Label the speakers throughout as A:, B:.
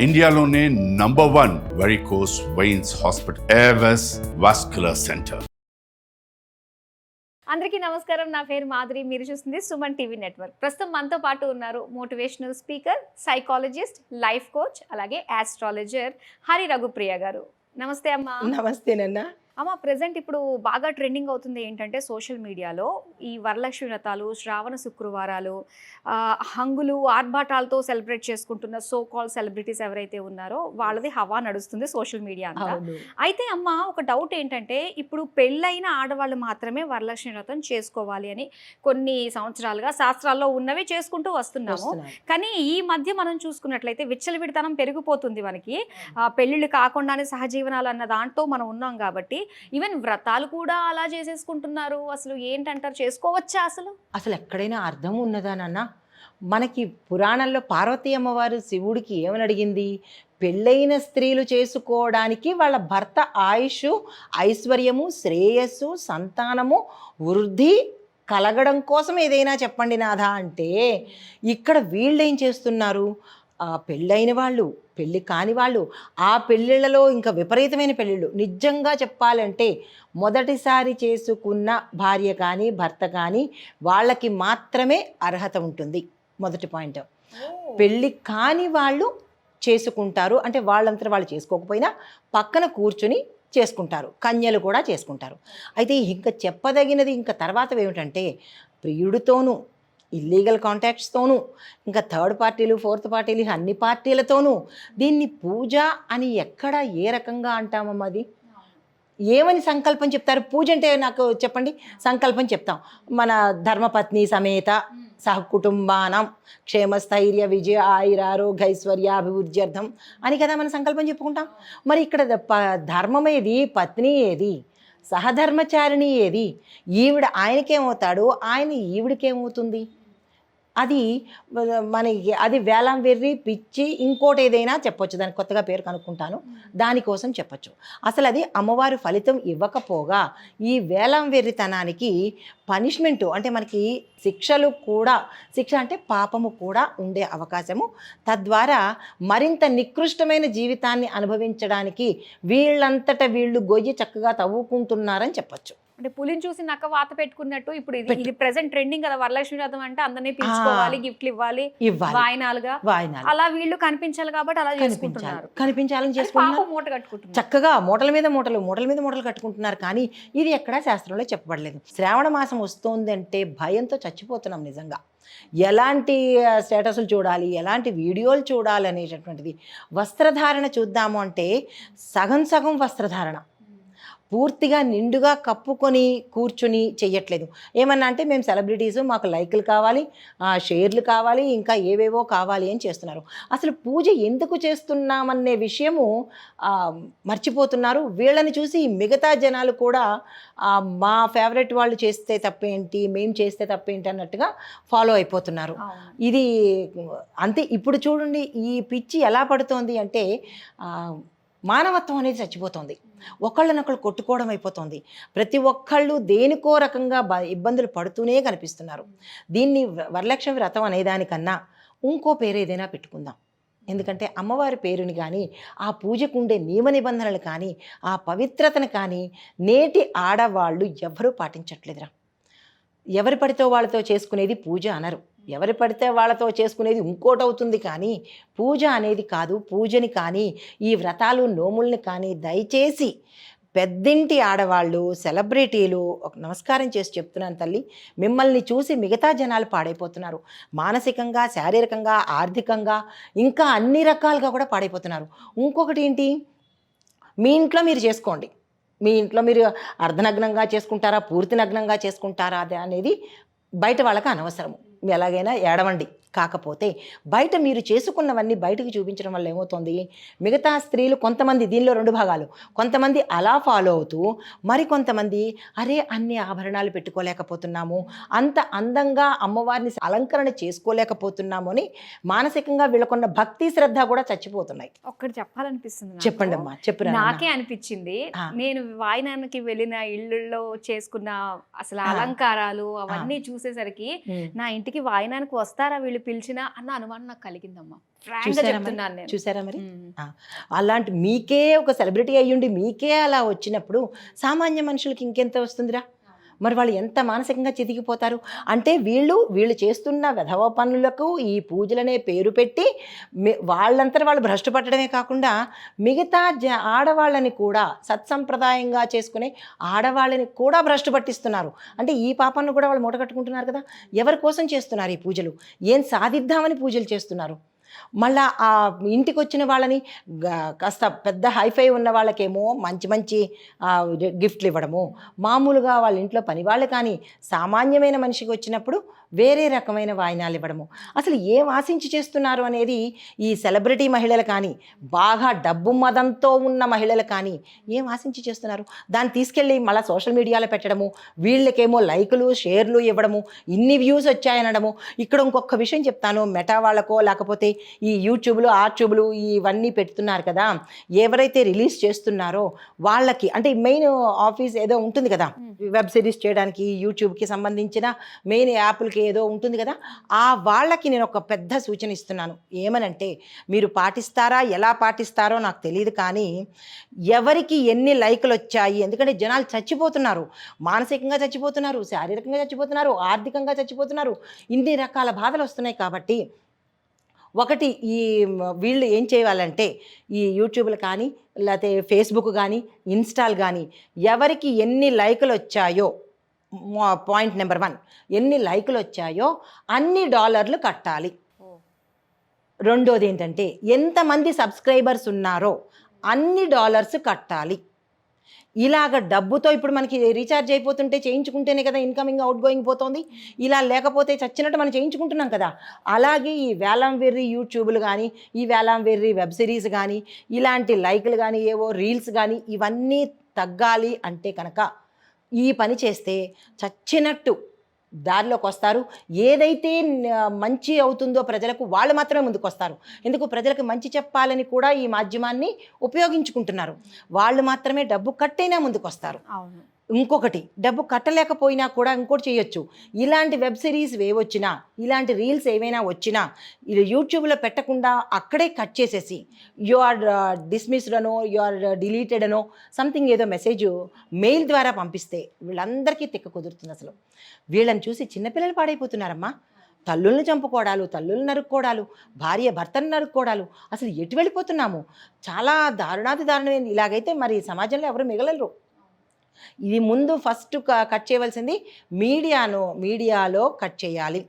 A: ఇండియాలోనే #1 varicose veins hospital Avis vascular centre.
B: అందరికీ నమస్కారం. నా పేరు మాధురి. మీరు చూస్తుంది సుమన్ టీవీ నెట్వర్క్. ప్రస్తుతం మనతో పాటు ఉన్నారు motivational speaker, psychologist, life coach, అలాగే ఆస్ట్రాలజర్ హరి రఘుప్రియ గారు. నమస్తే అమ్మా.
C: నమస్తేనన్నా.
B: అమ్మ, ప్రెసెంట్ ఇప్పుడు బాగా ట్రెండింగ్ అవుతుంది ఏంటంటే సోషల్ మీడియాలో ఈ వరలక్ష్మి వ్రతాలు, శ్రావణ శుక్రవారాలు, హంగులు, ఆర్భాటాలతో సెలబ్రేట్ చేసుకుంటున్న సో కాల్ సెలబ్రిటీస్ ఎవరైతే ఉన్నారో వాళ్ళది హవా నడుస్తుంది సోషల్ మీడియా అంతా. అయితే అమ్మ, ఒక డౌట్ ఏంటంటే ఇప్పుడు పెళ్ళైన ఆడవాళ్ళు మాత్రమే వరలక్ష్మి వ్రతం చేసుకోవాలి అని కొన్ని సంవత్సరాలుగా శాస్త్రాల్లో ఉన్నవి చేసుకుంటూ వస్తున్నాము. కానీ ఈ మధ్య మనం చూసుకున్నట్లయితే విచ్చలవిడితనం పెరిగిపోతుంది మనకి. పెళ్ళిళ్ళు కాకుండానే సహజీవనాలు అన్న దాంట్లో మనం ఉన్నాం కాబట్టి ఈవెన్ వ్రతాలు కూడా అలా చేసేసుకుంటున్నారు. అసలు ఏంటంటారు, చేసుకోవచ్చా?
C: అసలు ఎక్కడైనా అర్థం ఉన్నదా నాన్న? మనకి పురాణంలో పార్వతీ అమ్మవారు శివుడికి ఏమని అడిగింది? పెళ్ళైన స్త్రీలు చేసుకోవడానికి వాళ్ళ భర్త ఆయుష్, ఐశ్వర్యము, శ్రేయస్సు, సంతానము, వృద్ధి కలగడం కోసం ఏదైనా చెప్పండి నాథా అంటే, ఇక్కడ వీళ్ళు ఏం చేస్తున్నారు? పెళ్ళైన వాళ్ళు, పెళ్ళి కాని వాళ్ళు, ఆ పెళ్ళిళ్ళలో ఇంకా విపరీతమైన పెళ్ళిళ్ళు. నిజంగా చెప్పాలంటే మొదటిసారి చేసుకున్న భార్య కానీ భర్త కానీ వాళ్ళకి మాత్రమే అర్హత ఉంటుంది. మొదటి పాయింట్. పెళ్ళి కాని వాళ్ళు చేసుకుంటారు అంటే వాళ్ళంతా వాళ్ళు చేసుకోకపోయినా పక్కన కూర్చుని చేసుకుంటారు. కన్యలు కూడా చేసుకుంటారు. అయితే ఇంకా చెప్పదగినది ఇంకా తర్వాత ఏమిటంటే, ప్రియుడితోనూ, ఇల్లీగల్ కాంటాక్ట్స్తోనూ, ఇంకా థర్డ్ పార్టీలు, ఫోర్త్ పార్టీలు, అన్ని పార్టీలతోనూ దీన్ని పూజ అని ఎక్కడ ఏ రకంగా అంటామమ్మా? అది ఏమని సంకల్పం చెప్తారు? పూజ అంటే నాకు చెప్పండి. సంకల్పం చెప్తాం. మన ధర్మపత్ని సమేత సహకుటుంబానం క్షేమస్థైర్య విజయ ఆయురారోగ్య ఐశ్వర్యాభివృద్ధ్యర్థం అని కదా మనం సంకల్పం చెప్పుకుంటాం. మరి ఇక్కడ ధర్మం ఏది? పత్ని ఏది? సహధర్మచారిణి ఏది? ఈవిడ ఆయనకేమవుతాడు, ఆయన ఈవిడికేమవుతుంది? అది మనకి అది వేలం వెర్రి, పిచ్చి, ఇంకోటి ఏదైనా చెప్పొచ్చు. దానికి కొత్తగా పేరు కనుక్కుంటాను, దానికోసం చెప్పచ్చు. అసలు అది అమ్మవారు ఫలితం ఇవ్వకపోగా ఈ వేలం వెర్రితనానికి పనిష్మెంటు అంటే మనకి శిక్షలు కూడా, శిక్ష అంటే పాపము కూడా ఉండే అవకాశము, తద్వారా మరింత నికృష్టమైన జీవితాన్ని అనుభవించడానికి వీళ్ళంతట వీళ్ళు గొయ్యి చక్కగా తవ్వుకుంటున్నారని చెప్పచ్చు.
B: అంటే పులిని చూసి నక్క వాత పెట్టుకున్నట్టు ఇప్పుడు ఇది ప్రెసెంట్ ట్రెండింగ్ కదా వరలక్ష్మి వ్రతం అంటే. అందరినీ పిలుచుకోవాలి, గిఫ్ట్లు ఇవ్వాలి, వాయినాలుగా అలా వీళ్ళు కనిపించాలి కాబట్టి అలా చేసుకుంటున్నారు.
C: కనిపించాలని చేసుకుంటున్నారు.
B: మూట కట్టుకుంటున్నారు
C: చక్కగా మూటల మీద మూటలు కట్టుకుంటున్నారు. కానీ ఇది ఎక్కడా శాస్త్రంలో చెప్పబడలేదు. శ్రావణ మాసం వస్తోంది అంటే భయంతో చచ్చిపోతున్నాం నిజంగా. ఎలాంటి స్టేటస్లు చూడాలి, ఎలాంటి వీడియోలు చూడాలి అనేటటువంటిది. వస్త్రధారణ చూద్దాము అంటే సగం సగం వస్త్రధారణ, పూర్తిగా నిండుగా కప్పుకొని కూర్చుని చెయ్యట్లేదు. ఏమన్నా అంటే మేము సెలబ్రిటీసు, మాకు లైకులు కావాలి, షేర్లు కావాలి, ఇంకా ఏవేవో కావాలి అని చేస్తున్నారు. అసలు పూజ ఎందుకు చేస్తున్నామనే విషయము మర్చిపోతున్నారు. వీళ్ళని చూసి మిగతా జనాలు కూడా మా ఫేవరెట్ వాళ్ళు చేస్తే తప్పేంటి, మేము చేస్తే తప్పేంటి అన్నట్టుగా ఫాలో అయిపోతున్నారు. ఇది అంతే. ఇప్పుడు చూడండి ఈ పిచ్చి ఎలా పడుతోంది అంటే మానవత్వం అనేది చచ్చిపోతుంది. ఒకళ్ళనొకళ్ళు కొట్టుకోవడం అయిపోతుంది. ప్రతి ఒక్కళ్ళు దేనికో రకంగా ఇబ్బందులు పడుతూనే కనిపిస్తున్నారు. దీన్ని వరలక్ష్మి వ్రతం అనేదానికన్నా ఇంకో పేరు ఏదైనా పెట్టుకుందాం. ఎందుకంటే అమ్మవారి పేరుని కానీ, ఆ పూజకు ఉండే నియమ నిబంధనలు కానీ, ఆ పవిత్రతను కానీ నేటి ఆడవాళ్ళు ఎవరూ పాటించట్లేదురా. ఎవరి పడితే వాళ్ళతో చేసుకునేది పూజ అనరు. ఎవరి పడితే వాళ్ళతో చేసుకునేది ఇంకోటి అవుతుంది. కానీ పూజ అనేది కాదు. పూజని కానీ ఈ వ్రతాలు నోముల్ని కానీ దయచేసి పెద్దింటి ఆడవాళ్ళు, సెలబ్రిటీలు ఒక నమస్కారం చేసి చెప్తున్నాను తల్లి, మిమ్మల్ని చూసి మిగతా జనాలు పాడైపోతున్నారు. మానసికంగా, శారీరకంగా, ఆర్థికంగా, ఇంకా అన్ని రకాలుగా కూడా పాడైపోతున్నారు. ఇంకొకటి ఏంటి, మీ ఇంట్లో మీరు చేసుకోండి. మీ ఇంట్లో మీరు అర్ధనగ్నంగా చేసుకుంటారా, పూర్తి నగ్నంగా చేసుకుంటారా అనేది బయట వాళ్ళకి అనవసరము. ఎలాగైనా ఏడవండి. కాకపోతే బయట మీరు చేసుకున్నవన్నీ బయటకు చూపించడం వల్ల ఏమవుతుంది, మిగతా స్త్రీలు కొంతమంది, దీనిలో రెండు భాగాలు, కొంతమంది అలా ఫాలో అవుతూ మరికొంతమంది అరే అన్ని ఆభరణాలు పెట్టుకోలేకపోతున్నాము, అంత అందంగా అమ్మవారిని అలంకరణ చేసుకోలేకపోతున్నాము అని మానసికంగా వీళ్ళకున్న భక్తి శ్రద్ధ కూడా చచ్చిపోతున్నాయి.
B: ఒక్కటి చెప్పాలనిపిస్తుంది.
C: చెప్పండి అమ్మా. చెప్పు.
B: నాకే అనిపించింది, నేను వాయినానికి వెళ్ళిన ఇళ్ళల్లో చేసుకున్న అసలు అలంకారాలు అవన్నీ చూసేసరికి నా ఇంటికి వాయినానికి వస్తారా వీళ్ళు పిలిచినా అన్న అనుమానం నాకు కలిగిందమ్మా. ఫ్రాంక్గా
C: చూసారా మరి?
B: చెప్తున్నాను నేను.
C: చూసారా మరి?
B: మ్మ్.
C: ఆ, అలాంటి మీకే ఒక సెలబ్రిటీ అయ్యుండి మీకే అలా వచ్చినప్పుడు సామాన్య మనుషులకి ఇంకెంత వస్తుందిరా? మరి వాళ్ళు ఎంత మానసికంగా చితికిపోతారు అంటే వీళ్ళు చేస్తున్న వెధవ పనులకు ఈ పూజలనే పేరు పెట్టి వాళ్ళంతా వాళ్ళు భ్రష్టు పట్టడమే కాకుండా మిగతా ఆడవాళ్ళని కూడా సత్సంప్రదాయంగా చేసుకునే ఆడవాళ్ళని కూడా భ్రష్టు పట్టిస్తున్నారు. అంటే ఈ పాపాన్ని కూడా వాళ్ళు మూటగట్టుకుంటున్నారు కదా. ఎవరి కోసం చేస్తున్నారు ఈ పూజలు? ఏం సాధిద్దామని పూజలు చేస్తున్నారు? మళ్ళా ఆ ఇంటికి వచ్చిన వాళ్ళని కాస్త పెద్ద హైఫై ఉన్న వాళ్ళకేమో మంచి మంచి గిఫ్ట్లు ఇవ్వడము, మామూలుగా వాళ్ళ ఇంట్లో పని వాళ్ళు కానీ సామాన్యమైన మనిషికి వచ్చినప్పుడు వేరే రకమైన వాయినాలు ఇవ్వడము. అసలు ఏం ఆశించి చేస్తున్నారు అనేది ఈ సెలబ్రిటీ మహిళలు కానీ బాగా డబ్బు మదంతో ఉన్న మహిళలు కానీ ఏం ఆశించి చేస్తున్నారు? దాన్ని తీసుకెళ్ళి మళ్ళీ సోషల్ మీడియాలో పెట్టడము, వీళ్ళకేమో లైకులు షేర్లు ఇవ్వడము, ఇన్ని వ్యూస్ వచ్చాయనడము. ఇక్కడ ఇంకొక విషయం చెప్తాను, మెటా వాళ్ళకో లేకపోతే ఈ యూట్యూబ్లు ఆర్ట్యూబ్లు ఇవన్నీ పెడుతున్నారు కదా, ఎవరైతే రిలీజ్ చేస్తున్నారో వాళ్ళకి అంటే మెయిన్ ఆఫీస్ ఏదో ఉంటుంది కదా, వెబ్ సిరీస్ చేయడానికి యూట్యూబ్కి సంబంధించిన మెయిన్ యాప్లకి ఏదో ఉంటుంది కదా, ఆ వాళ్ళకి నేను ఒక పెద్ద సూచన ఇస్తున్నాను. ఏమనంటే మీరు పాటిస్తారా, ఎలా పాటిస్తారో నాకు తెలియదు కానీ ఎవరికి ఎన్ని లైకులు వచ్చాయి, ఎందుకంటే జనాలు చచ్చిపోతున్నారు, మానసికంగా చచ్చిపోతున్నారు, శారీరకంగా చచ్చిపోతున్నారు, ఆర్థికంగా చచ్చిపోతున్నారు, ఇన్ని రకాల బాధలు వస్తున్నాయి. కాబట్టి ఒకటి ఈ వీళ్ళు ఏం చేయాలంటే ఈ యూట్యూబ్లు కానీ లేకపోతే ఫేస్బుక్ కానీ ఇన్స్టాల్ కానీ ఎవరికి ఎన్ని లైకులు వచ్చాయో, పాయింట్ నెంబర్ 1, ఎన్ని లైకులు వచ్చాయో అన్ని డాలర్లు కట్టాలి. రెండోది ఏంటంటే ఎంతమంది సబ్స్క్రైబర్స్ ఉన్నారో అన్ని డాలర్స్ కట్టాలి. ఇలాగ డబ్బుతో ఇప్పుడు మనకి రీఛార్జ్ అయిపోతుంటే చేయించుకుంటేనే కదా ఇన్కమింగ్ అవుట్ గోయింగ్ పోతుంది. ఇలా లేకపోతే చచ్చినట్టు మనం చేయించుకుంటున్నాం కదా. అలాగే ఈ వేలం వెర్రి యూట్యూబ్లు కానీ ఈ వేలం వెర్రి వెబ్ సిరీస్ కానీ ఇలాంటి లైకులు కానీ ఏవో రీల్స్ కానీ ఇవన్నీ తగ్గాలి అంటే కనుక ఈ పని చేస్తే చచ్చినట్టు దారిలోకి వస్తారు. ఏదైతే మంచి అవుతుందో ప్రజలకు వాళ్ళు మాత్రమే ముందుకు వస్తారు. ఎందుకు? ప్రజలకు మంచి చెప్పాలని కూడా ఈ మాధ్యమాన్ని ఉపయోగించుకుంటున్నారు. వాళ్ళు మాత్రమే డబ్బు కట్టైనా ముందుకు వస్తారు.
B: అవును.
C: ఇంకొకటి, డబ్బు కట్టలేకపోయినా కూడా ఇంకోటి చేయొచ్చు. ఇలాంటి వెబ్ సిరీస్ ఏవొచ్చినా ఇలాంటి రీల్స్ ఏవైనా వచ్చినా యూట్యూబ్లో పెట్టకుండా అక్కడే కట్ చేసేసి యు ఆర్ డిస్మిస్డ్ అనో యు ఆర్ డిలీటెడ్ అనో సంథింగ్ ఏదో మెసేజ్ మెయిల్ ద్వారా పంపిస్తే వీళ్ళందరికీ తిక్క కుదురుతుంది. అసలు వీళ్ళని చూసి చిన్నపిల్లలు పాడైపోతున్నారమ్మా. తల్లుల్ని చంపుకోవడాలు, తల్లుల్ని నరుక్కోవడాలు, భార్య భర్తను నరుక్కోవడాలు, అసలు ఎటు వెళ్ళిపోతున్నాము? చాలా దారుణాతి దారుణమైంది. ఇలాగైతే మరి సమాజంలో ఎవరు మిగలరు. ఇది ముందు ఫస్ట్ కట్ చేయవలసింది మీడియాలో కట్ చేయాలి.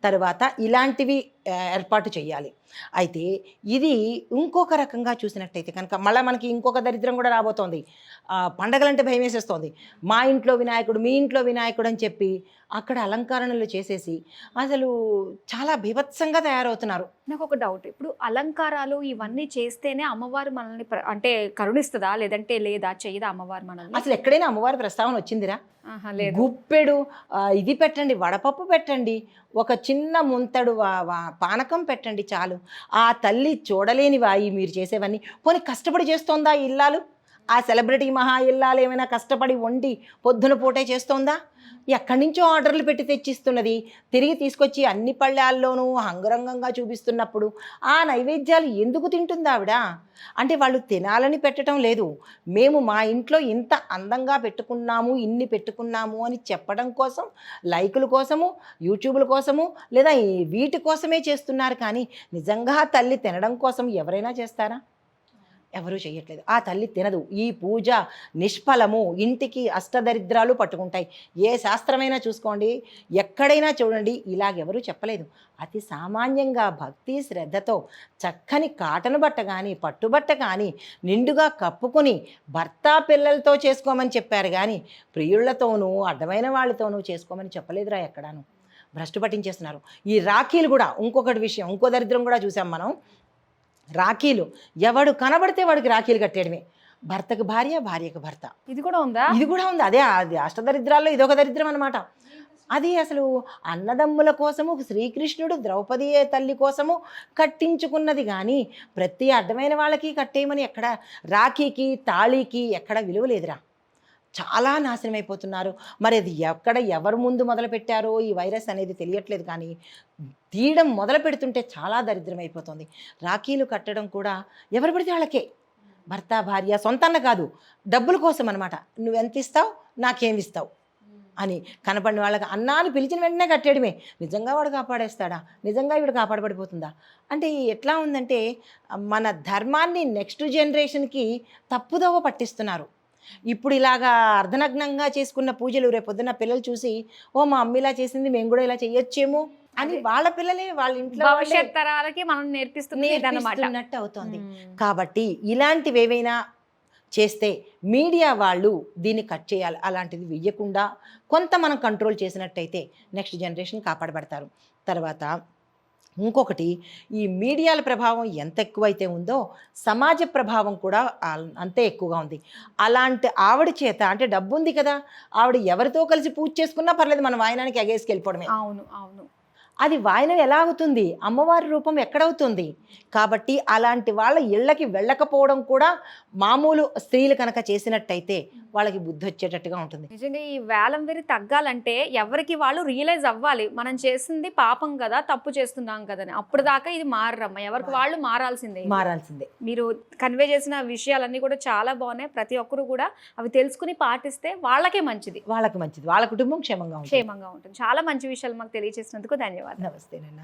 C: తర్వాత ఇలాంటివి ఏర్పాటు చేయాలి. అయితే ఇది ఇంకొక రకంగా చూసినట్టయితే కనుక మళ్ళీ మనకి ఇంకొక దరిద్రం కూడా రాబోతోంది. పండగలంటే భయం వేసేస్తోంది. మా ఇంట్లో వినాయకుడు, మీ ఇంట్లో వినాయకుడు అని చెప్పి అక్కడ అలంకరణలు చేసేసి అసలు చాలా బీభత్సంగా తయారవుతున్నారు.
B: నాకు ఒక డౌట్, ఇప్పుడు అలంకారాలు ఇవన్నీ చేస్తేనే అమ్మవారు మనల్ని అంటే కరుణిస్తుందా, లేదంటే లేదా, చెయ్యదా అమ్మవారు మనల్ని?
C: అసలు ఎక్కడైనా అమ్మవారి ప్రస్తావన వచ్చిందిరా? గుప్పెడు ఇది పెట్టండి, వడపప్పు పెట్టండి, ఒక చిన్న ముంతడు పానకం పెట్టండి చాలు. ఆ తల్లి చూడలేనివా ఈ మీరు చేసేవన్నీ? పోనీ కష్టపడి చేస్తోందా ఇల్లాలు? ఆ సెలబ్రిటీ మహా ఇల్లాలు ఏమైనా కష్టపడి వండి పొద్దున పూటే చేస్తోందా? ఎక్కడి నుంచో ఆర్డర్లు పెట్టి తెచ్చిస్తున్నది, తిరిగి తీసుకొచ్చి అన్ని పళ్ళాల్లోనూ అంగరంగంగా చూపిస్తున్నప్పుడు ఆ నైవేద్యాలు ఎందుకు తింటుంది ఆవిడ? అంటే వాళ్ళు తినాలని పెట్టడం లేదు, మేము మా ఇంట్లో ఇంత అందంగా పెట్టుకున్నాము, ఇన్ని పెట్టుకున్నాము అని చెప్పడం కోసం, లైకుల కోసము, యూట్యూబ్ల కోసము, లేదా వీటి కోసమే చేస్తున్నారు. కానీ నిజంగా తల్లి తినడం కోసం ఎవరైనా చేస్తారా? ఎవరూ చేయట్లేదు. ఆ తల్లి తినదు. ఈ పూజ నిష్ఫలము, ఇంటికి అష్టదరిద్రాలు పట్టుకుంటాయి. ఏ శాస్త్రమైనా చూసుకోండి, ఎక్కడైనా చూడండి, ఇలాగెవరూ చెప్పలేదు. అతి సామాన్యంగా భక్తి శ్రద్ధతో చక్కని కాటను బట్ట కానీ పట్టుబట్ట కానీ నిండుగా కప్పుకొని భర్త పిల్లలతో చేసుకోమని చెప్పారు కానీ ప్రియుళ్లతోనూ అడ్డమైన వాళ్ళతోనూ చేసుకోమని చెప్పలేదురా ఎక్కడాను. భ్రష్టు పట్టించేస్తున్నారు. ఈ రాఖీలు కూడా ఇంకొకటి విషయం, ఇంకో దరిద్రం కూడా చూసాం మనం. రాఖీలు ఎవడు కనబడితే వాడికి రాఖీలు కట్టేయడమే. భర్తకు భార్య, భార్యకు భర్త. ఇది కూడా ఉందా? ఇది కూడా ఉంది. అదే అది అష్టదరిద్రాల్లో ఇదొక దరిద్రం అనమాట. అది అసలు అన్నదమ్ముల కోసము శ్రీకృష్ణుడు ద్రౌపది తల్లి కోసము కట్టించుకున్నది కానీ ప్రతి అడ్డమైన వాళ్ళకి కట్టేయమని ఎక్కడ రాఖీకి తాళీకి ఎక్కడ విలువ లేదురా. చాలా నాశనం అయిపోతున్నారు. మరి అది ఎక్కడ ఎవరు ముందు మొదలుపెట్టారో ఈ వైరస్ అనేది తెలియట్లేదు, కానీ తీయడం మొదలు పెడుతుంటే చాలా దరిద్రం అయిపోతుంది. రాఖీలు కట్టడం కూడా ఎవరు పడితే వాళ్ళకే, భర్త భార్య సొంతాన్న కాదు, డబ్బుల కోసం అనమాట. నువ్వెంత ఇస్తావు, నాకేమిస్తావు అని కనపడిన వాళ్ళకి అన్నాన్ని పిలిచిన వెంటనే కట్టేయడమే. నిజంగా వాడు కాపాడేస్తాడా, నిజంగా వీడు కాపాడబడిపోతుందా అంటే ఎట్లా ఉందంటే మన ధర్మాన్ని నెక్స్ట్ జనరేషన్కి తప్పుదోవ పట్టిస్తున్నారు. ఇప్పుడు ఇలాగా అర్ధనగ్నంగా చేసుకున్న పూజలు రేపొద్దున పిల్లలు చూసి ఓ మా అమ్మ ఇలా చేసింది మేము కూడా ఇలా చేయొచ్చేమో అని వాళ్ళ పిల్లలే వాళ్ళ ఇంట్లో
B: భవిష్యత్ తరాలకి మనం
C: నేర్పిస్తున్నట్టు అవుతుంది. కాబట్టి ఇలాంటివి ఏవైనా చేస్తే మీడియా వాళ్ళు దీన్ని కట్ చేయాలి. అలాంటిది వెయ్యకుండా కొంత మనం కంట్రోల్ చేసినట్టయితే నెక్స్ట్ జనరేషన్ కాపాడబడతారు. తర్వాత ఇంకొకటి, ఈ మీడియాల ప్రభావం ఎంత ఎక్కువైతే ఉందో సమాజ ప్రభావం కూడా అంతే ఎక్కువగా ఉంది. అలాంటి ఆవిడ చేత, అంటే డబ్బు ఉంది కదా, ఆవిడ ఎవరితో కలిసి పూజ చేసుకున్నా పర్లేదు, మనం వాయనానికి ఎగేసుకు వెళ్ళిపోవడమే.
B: అవును అవును,
C: అది వాయనం ఎలా అవుతుంది, అమ్మవారి రూపం ఎక్కడవుతుంది. కాబట్టి అలాంటి వాళ్ళ ఇళ్ళకి వెళ్ళకపోవడం కూడా మామూలు స్త్రీలు కనుక చేసినట్టయితే వాళ్ళకి బుద్ధి వచ్చేటట్టుగా ఉంటుంది.
B: నిజంగా ఈ వేలం వెరి తగ్గాలంటే ఎవరికి వాళ్ళు రియలైజ్ అవ్వాలి, మనం చేసింది పాపం కదా, తప్పు చేస్తున్నాం కదా అని. అప్పుడు దాకా ఇది మారమ్మా, ఎవరికి వాళ్ళు మారాల్సిందే. మీరు కన్వే చేసిన విషయాలన్నీ కూడా చాలా బాగున్నాయి. ప్రతి ఒక్కరు కూడా అవి తెలుసుకుని పాటిస్తే వాళ్ళకే మంచిది,
C: వాళ్ళకి మంచిది, వాళ్ళ కుటుంబం క్షేమంగా
B: ఉంటుంది. చాలా మంచి విషయాలు మాకు తెలియజేసినందుకు ధన్యవాదాలు.
C: నమస్తే నాన్న.